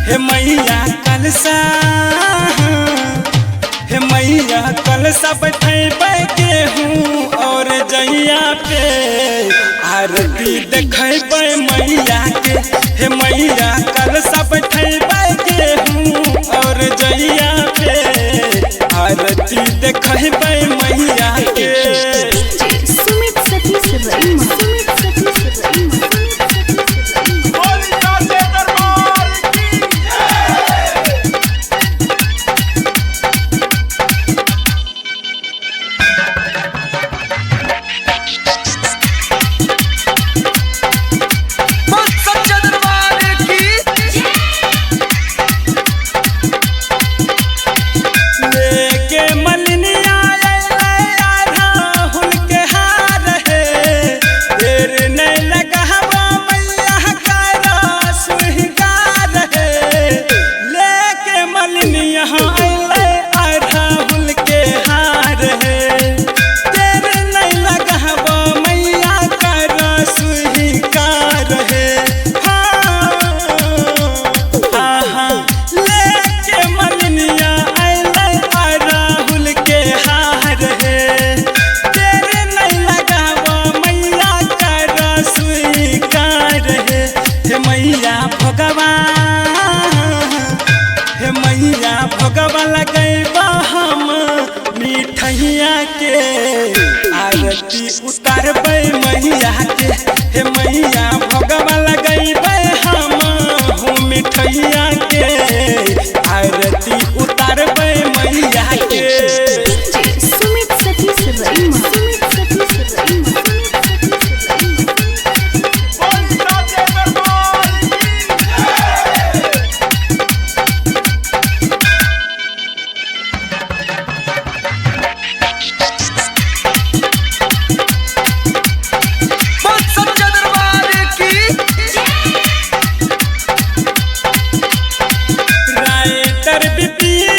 हे मैया कलसा हे मैया कलसा बैठे गेहूँ और जइया पे आरती देखेबे मैया के। हे मैया कलसा बैठे गेहूँ और जइया पे आरती देखेबे मैया के। सुमित सतीश रईमा भगवा लगैबा हम मिठैया के आरती उतारबै मैया के। हे मैया भगवा लगैबै हम मिठैया के आरती उतारबै मैया के। सुमित सतीश रईमा राइटर बिपिन